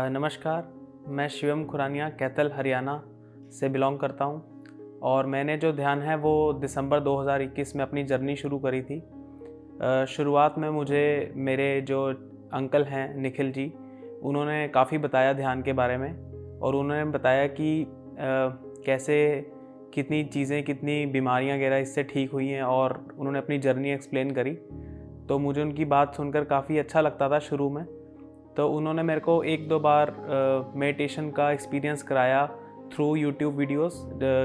नमस्कार, मैं शिवम खुरानिया कैथल हरियाणा से बिलोंग करता हूँ और मैंने जो ध्यान है वो दिसंबर 2021 में अपनी जर्नी शुरू करी थी। शुरुआत में मुझे मेरे जो अंकल हैं निखिल जी, उन्होंने काफ़ी बताया ध्यान के बारे में और उन्होंने बताया कि कैसे कितनी चीज़ें, कितनी बीमारियाँ वगैरह इससे ठीक हुई हैं और उन्होंने अपनी जर्नी एक्सप्लेन करी। तो मुझे उनकी बात सुनकर काफ़ी अच्छा लगता था शुरू में। तो उन्होंने मेरे को 1-2 बार मेडिटेशन का एक्सपीरियंस कराया थ्रू यूट्यूब वीडियोस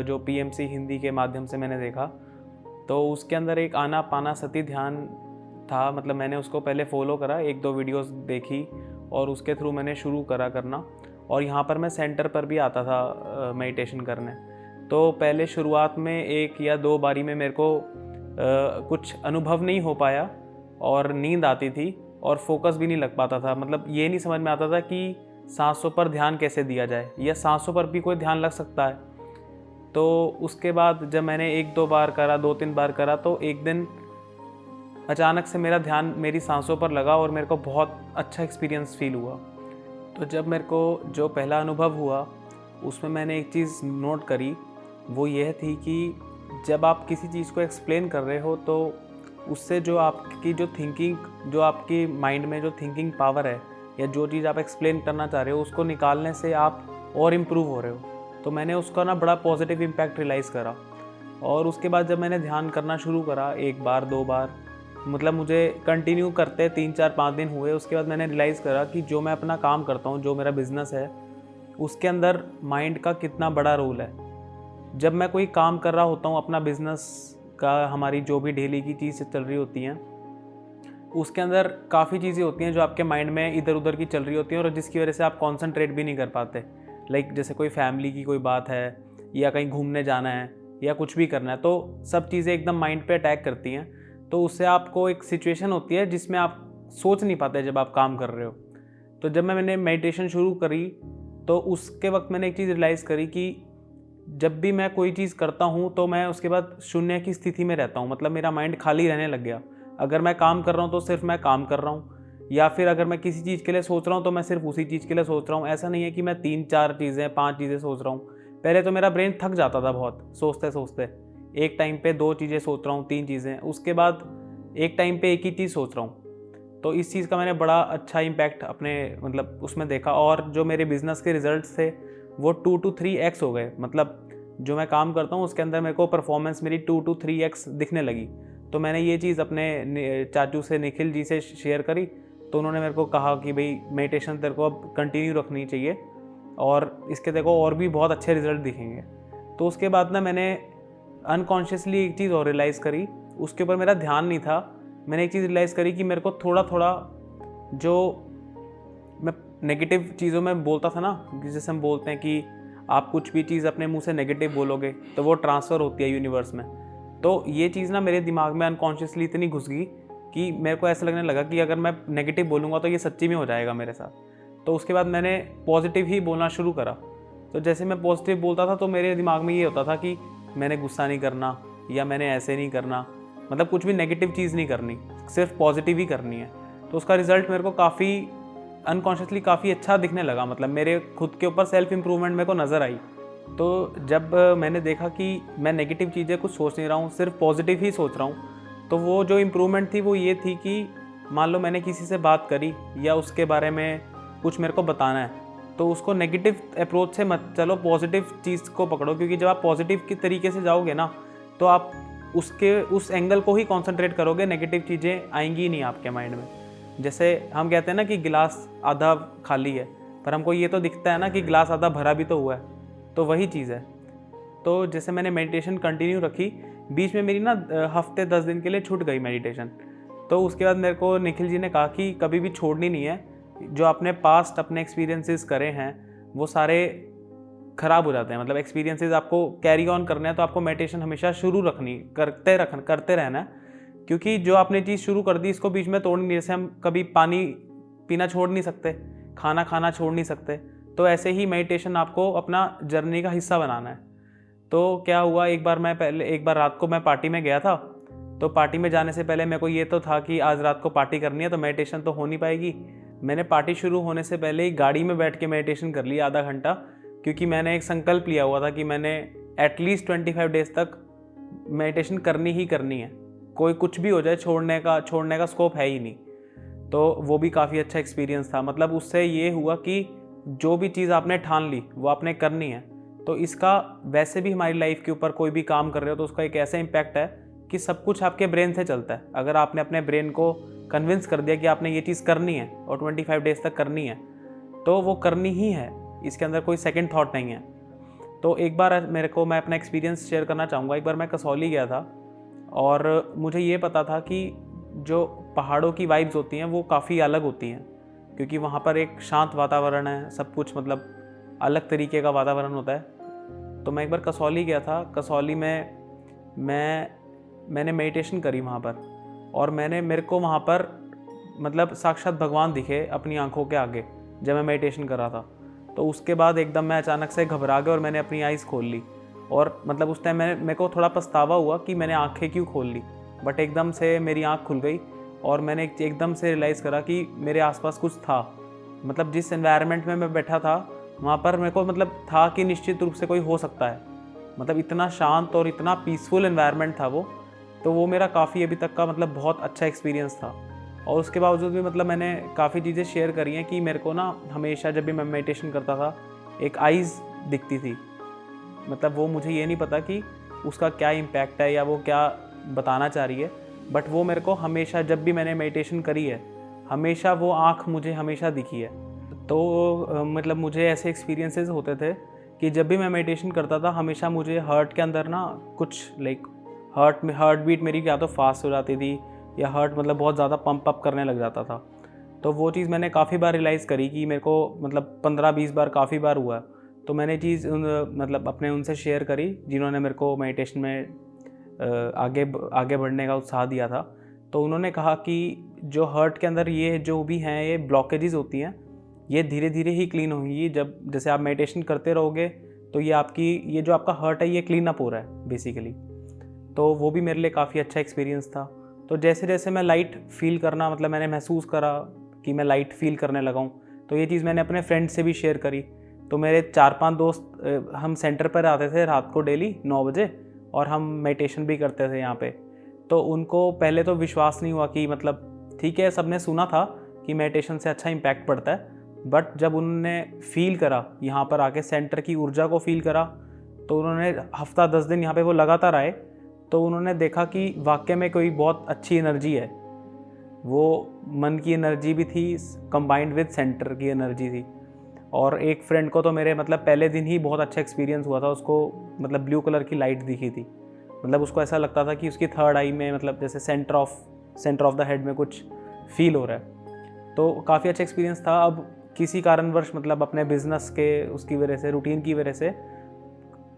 जो पीएमसी हिंदी के माध्यम से मैंने देखा। तो उसके अंदर एक आनापानसति ध्यान था, मतलब मैंने उसको पहले फॉलो करा, 1-2 वीडियोस देखी और उसके थ्रू मैंने शुरू करा करना। और यहाँ पर मैं सेंटर पर भी आता था मेडिटेशन करने। तो पहले शुरुआत में 1 या 2 बारी में मेरे को कुछ अनुभव नहीं हो पाया और नींद आती थी और फोकस भी नहीं लग पाता था। मतलब ये नहीं समझ में आता था कि सांसों पर ध्यान कैसे दिया जाए या सांसों पर भी कोई ध्यान लग सकता है। तो उसके बाद जब मैंने 1-2 बार करा, 2-3 बार करा, तो एक दिन अचानक से मेरा ध्यान मेरी सांसों पर लगा और मेरे को बहुत अच्छा एक्सपीरियंस फील हुआ। तो जब मेरे को जो पहला अनुभव हुआ उसमें मैंने एक चीज़ नोट करी, वो यह थी कि जब आप किसी चीज़ को एक्सप्लेन कर रहे हो तो उससे जो आपकी जो थिंकिंग, जो आपकी माइंड में जो थिंकिंग पावर है या जो चीज़ आप एक्सप्लेन करना चाह रहे हो उसको निकालने से आप और इम्प्रूव हो रहे हो। तो मैंने उसका ना बड़ा पॉजिटिव इम्पैक्ट रियलाइज़ करा। और उसके बाद जब मैंने ध्यान करना शुरू करा 1 बार 2 बार, मतलब मुझे कंटिन्यू करते 3-4-5 दिन हुए। उसके बाद मैंने रियलाइज़ करा कि जो मैं अपना काम करता हूँ, जो मेरा बिज़नेस है, उसके अंदर माइंड का कितना बड़ा रोल है। जब मैं कोई काम कर रहा होता हूँ अपना बिज़नेस का, हमारी जो भी डेली की चीज़ चल रही होती हैं, उसके अंदर काफ़ी चीज़ें होती हैं जो आपके माइंड में इधर उधर की चल रही होती हैं और जिसकी वजह से आप कंसंट्रेट भी नहीं कर पाते। लाइक जैसे कोई फैमिली की कोई बात है या कहीं घूमने जाना है या कुछ भी करना है, तो सब चीज़ें एकदम माइंड पे अटैक करती हैं। तो उससे आपको एक सिचुएशन होती है जिसमें आप सोच नहीं पाते जब आप काम कर रहे हो। तो जब मैंने मेडिटेशन शुरू करी तो उसके वक्त मैंने एक चीज़ रियलाइज़ करी कि जब भी मैं कोई चीज़ करता हूँ तो मैं उसके बाद शून्य की स्थिति में रहता हूँ। मतलब मेरा माइंड खाली रहने लग गया। अगर मैं काम कर रहा हूँ तो सिर्फ मैं काम कर रहा हूँ, या फिर अगर मैं किसी चीज़ के लिए सोच रहा हूँ तो मैं सिर्फ उसी चीज़ के लिए सोच रहा हूँ। ऐसा नहीं है कि मैं 3-4 चीज़ें 5 चीज़ें सोच रहा हूँ। पहले तो मेरा ब्रेन थक जाता था बहुत सोचते सोचते। एक टाइम पे 2 चीज़ें सोच रहा हूँ, 3 चीज़ें, उसके बाद एक टाइम पे एक ही चीज़ सोच रहा हूँ। तो इस चीज़ का मैंने बड़ा अच्छा इम्पैक्ट अपने मतलब उसमें देखा और जो मेरे बिज़नेस के रिजल्ट्स थे वो 2 to 3x हो गए। मतलब जो मैं काम करता हूँ उसके अंदर मेरे को परफॉर्मेंस मेरी 2 to 3x दिखने लगी। तो मैंने ये चीज़ अपने चाचू से, निखिल जी से शेयर करी। तो उन्होंने मेरे को कहा कि भाई मेडिटेशन तेरे को अब कंटिन्यू रखनी चाहिए और इसके तेरे को और भी बहुत अच्छे रिजल्ट दिखेंगे। तो उसके बाद ना मैंने अनकॉन्शियसली एक चीज़ और रियलाइज़ करी, उसके ऊपर मेरा ध्यान नहीं था। मैंने एक चीज़ रियलाइज़ करी कि मेरे को थोड़ा थोड़ा जो मैं नेगेटिव चीज़ों में बोलता था ना, जैसे हम बोलते हैं कि आप कुछ भी चीज़ अपने मुंह से नेगेटिव बोलोगे तो वो ट्रांसफ़र होती है यूनिवर्स में। तो ये चीज़ ना मेरे दिमाग में अनकॉन्शियसली इतनी घुस गई कि मेरे को ऐसा लगने लगा कि अगर मैं नेगेटिव बोलूँगा तो ये सच्ची में हो जाएगा मेरे साथ। तो उसके बाद मैंने पॉजिटिव ही बोलना शुरू करा। तो जैसे मैं पॉजिटिव बोलता था तो मेरे दिमाग में ये होता था कि मैंने गुस्सा नहीं करना या मैंने ऐसे नहीं करना, मतलब कुछ भी नेगेटिव चीज़ नहीं करनी, सिर्फ पॉजिटिव ही करनी है। तो उसका रिज़ल्ट मेरे को काफ़ी अनकॉन्शियसली काफ़ी अच्छा दिखने लगा। मतलब मेरे खुद के ऊपर सेल्फ इम्प्रूवमेंट मेरे को नज़र आई। तो जब मैंने देखा कि मैं नेगेटिव चीज़ें कुछ सोच नहीं रहा हूँ, सिर्फ पॉजिटिव ही सोच रहा हूँ, तो वो जो इम्प्रूवमेंट थी वो ये थी कि मान लो मैंने किसी से बात करी या उसके बारे में कुछ मेरे को बताना है, तो उसको नेगेटिव अप्रोच से मत चलो, पॉजिटिव चीज़ को पकड़ो। क्योंकि जब आप पॉजिटिव की तरीके से जाओगे ना तो आप उस एंगल को ही कॉन्सेंट्रेट करोगे, नेगेटिव चीज़ें आएंगी ही नहीं आपके माइंड में। जैसे हम कहते हैं ना कि गिलास आधा खाली है, पर हमको ये तो दिखता है ना कि गिलास आधा भरा भी तो हुआ है, तो वही चीज़ है। तो जैसे मैंने मेडिटेशन कंटिन्यू रखी, बीच में मेरी ना हफ्ते 10 दिन के लिए छूट गई मेडिटेशन। तो उसके बाद मेरे को निखिल जी ने कहा कि कभी भी छोड़नी नहीं है। जो आपने पास्ट अपने एक्सपीरियंसेस करे हैं वो सारे ख़राब हो जाते हैं। मतलब एक्सपीरियंसेस आपको कैरी ऑन करने हैं तो आपको मेडिटेशन हमेशा शुरू रखनी, करते रहना है। क्योंकि जो आपने चीज़ शुरू कर दी इसको बीच में तोड़नी नहीं। जैसे हम कभी पानी पीना छोड़ नहीं सकते, खाना खाना छोड़ नहीं सकते, तो ऐसे ही मेडिटेशन आपको अपना जर्नी का हिस्सा बनाना है। तो क्या हुआ, एक बार रात को मैं पार्टी में गया था। तो पार्टी में जाने से पहले मेरे को ये तो था कि आज रात को पार्टी करनी है तो मेडिटेशन तो हो नहीं पाएगी। मैंने पार्टी शुरू होने से पहले ही गाड़ी में बैठ के मेडिटेशन कर लिया आधा घंटा, क्योंकि मैंने एक संकल्प लिया हुआ था कि मैंने एटलीस्ट 25 डेज तक मेडिटेशन करनी ही करनी है। कोई कुछ भी हो जाए, छोड़ने का स्कोप है ही नहीं। तो वो भी काफ़ी अच्छा एक्सपीरियंस था। मतलब उससे ये हुआ कि जो भी चीज़ आपने ठान ली वो आपने करनी है। तो इसका वैसे भी हमारी लाइफ के ऊपर कोई भी काम कर रहे हो तो उसका एक ऐसा इम्पैक्ट है कि सब कुछ आपके ब्रेन से चलता है। अगर आपने अपने ब्रेन को कन्विंस कर दिया कि आपने ये चीज़ करनी है और 25 डेज तक करनी है, तो वो करनी ही है, इसके अंदर कोई सेकंड थॉट नहीं है। तो एक बार मैं अपना एक्सपीरियंस शेयर करना चाहूँगा। एक बार मैं कसौली गया था और मुझे ये पता था कि जो पहाड़ों की वाइब्स होती हैं वो काफ़ी अलग होती हैं, क्योंकि वहाँ पर एक शांत वातावरण है, सब कुछ मतलब अलग तरीके का वातावरण होता है। तो मैं एक बार कसौली गया था। कसौली में मैंने मेडिटेशन करी वहाँ पर, और मेरे को वहाँ पर मतलब साक्षात भगवान दिखे अपनी आंखों के आगे जब मैं मेडिटेशन कर रहा था। तो उसके बाद एकदम मैं अचानक से घबरा गया और मैंने अपनी आइज़ खोल ली। और मतलब उस टाइम मेरे को थोड़ा पछतावा हुआ कि मैंने आंखें क्यों खोल ली, बट एकदम से मेरी आंख खुल गई और मैंने एकदम से रियलाइज़ करा कि मेरे आसपास कुछ था। मतलब जिस एनवायरनमेंट में मैं बैठा था वहाँ पर मेरे को मतलब था कि निश्चित रूप से कोई हो सकता है। मतलब इतना शांत और इतना पीसफुल एनवायरनमेंट था वो। तो वो मेरा काफ़ी अभी तक का मतलब बहुत अच्छा एक्सपीरियंस था। और उसके बावजूद भी मतलब मैंने काफ़ी चीज़ें शेयर करी हैं कि मेरे को ना हमेशा जब भी मैं मेडिटेशन करता था एक आइज़ दिखती थी। मतलब वो मुझे ये नहीं पता कि उसका क्या इम्पैक्ट है या वो क्या बताना चाह रही है, बट वो मेरे को हमेशा जब भी मैंने मेडिटेशन करी है हमेशा वो आँख मुझे हमेशा दिखी है। तो मतलब मुझे ऐसे एक्सपीरियंसेस होते थे कि जब भी मैं मेडिटेशन करता था हमेशा मुझे हार्ट के अंदर ना कुछ हार्ट बीट मेरी या तो फास्ट हो जाती थी या हार्ट मतलब बहुत ज़्यादा पंप अप करने लग जाता था। तो वो चीज़ मैंने काफ़ी बार रियलाइज़ करी कि मेरे को मतलब 15-20 बार काफ़ी बार हुआ। तो मैंने चीज़ मतलब अपने उनसे शेयर करी जिन्होंने मेरे को मेडिटेशन में आगे बढ़ने का उत्साह दिया था। तो उन्होंने कहा कि जो हार्ट के अंदर ये जो भी हैं ये ब्लॉकेजेस होती हैं, ये धीरे धीरे ही क्लीन होंगी। जब जैसे आप मेडिटेशन करते रहोगे तो ये जो आपका हार्ट है ये क्लीन अप हो रहा है बेसिकली। तो वो भी मेरे लिए काफ़ी अच्छा एक्सपीरियंस था। तो जैसे जैसे मैं लाइट फील करना मतलब मैंने महसूस करा कि मैं लाइट फील करने लगा हूँ, तो ये चीज़ मैंने अपने फ्रेंड से भी शेयर करी। तो मेरे 4-5 दोस्त हम सेंटर पर आते थे रात को डेली 9 बजे और हम मेडिटेशन भी करते थे यहाँ पे। तो उनको पहले तो विश्वास नहीं हुआ कि मतलब ठीक है, सबने सुना था कि मेडिटेशन से अच्छा इम्पैक्ट पड़ता है, बट जब उन्होंने फील करा यहाँ पर आके सेंटर की ऊर्जा को फील करा, तो उन्होंने हफ्ता 10 दिन यहाँ पे वो लगातार आए। तो उन्होंने देखा कि वाकई में कोई बहुत अच्छी एनर्जी है। वो मन की एनर्जी भी थी कंबाइंड विद सेंटर की एनर्जी थी। और एक फ्रेंड को तो मेरे मतलब पहले दिन ही बहुत अच्छा एक्सपीरियंस हुआ था। उसको मतलब ब्लू कलर की लाइट दिखी थी। मतलब उसको ऐसा लगता था कि उसकी थर्ड आई में मतलब जैसे सेंटर ऑफ द हेड में कुछ फील हो रहा है। तो काफ़ी अच्छा एक्सपीरियंस था। अब किसी कारणवश मतलब अपने बिजनेस के उसकी वजह से, रूटीन की वजह से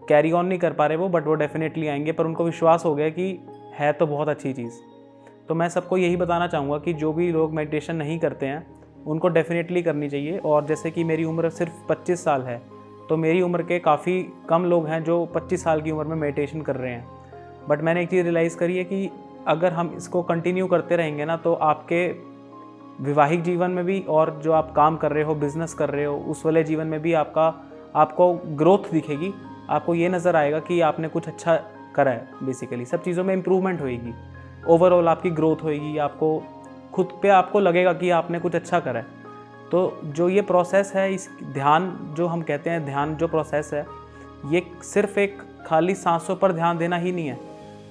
कैरी ऑन नहीं कर पा रहे वो, बट वो डेफिनेटली आएंगे। पर उनको विश्वास हो गया कि है तो बहुत अच्छी चीज़। तो मैं सबको यही बताना चाहूँगा कि जो भी लोग मेडिटेशन नहीं करते हैं उनको डेफिनेटली करनी चाहिए। और जैसे कि मेरी उम्र सिर्फ 25 साल है, तो मेरी उम्र के काफ़ी कम लोग हैं जो 25 साल की उम्र में मेडिटेशन कर रहे हैं। बट मैंने एक चीज़ रियलाइज़ करी है कि अगर हम इसको कंटिन्यू करते रहेंगे ना, तो आपके वैवाहिक जीवन में भी और जो आप काम कर रहे हो, बिज़नेस कर रहे हो, उस वाले जीवन में भी आपको ग्रोथ दिखेगी। आपको ये नज़र आएगा कि आपने कुछ अच्छा करा है। बेसिकली सब चीज़ों में इम्प्रूवमेंट होएगी, ओवरऑल आपकी ग्रोथ होएगी। आपको खुद पे आपको लगेगा कि आपने कुछ अच्छा करा है। तो जो ये प्रोसेस है, इस ध्यान जो हम कहते हैं, ध्यान जो प्रोसेस है, ये सिर्फ एक खाली सांसों पर ध्यान देना ही नहीं है।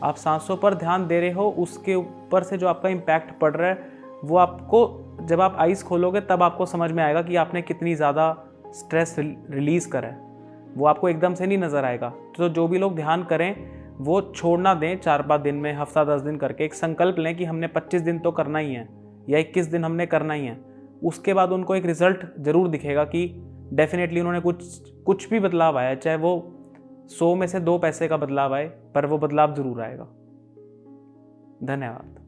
आप सांसों पर ध्यान दे रहे हो, उसके ऊपर से जो आपका इम्पैक्ट पड़ रहा है वो आपको जब आप आइज़ खोलोगे तब आपको समझ में आएगा कि आपने कितनी ज़्यादा स्ट्रेस रिलीज़ करा है। वो आपको एकदम से नहीं नज़र आएगा। तो जो भी लोग ध्यान करें वो छोड़ना दें 4-5 दिन में, हफ्ता 10 दिन करके एक संकल्प लें कि हमने 25 दिन तो करना ही है या 21 दिन हमने करना ही है। उसके बाद उनको एक रिज़ल्ट ज़रूर दिखेगा कि डेफिनेटली उन्होंने कुछ भी बदलाव आया, चाहे वो 100 में से 2 पैसे का बदलाव आए, पर वो बदलाव ज़रूर आएगा। धन्यवाद।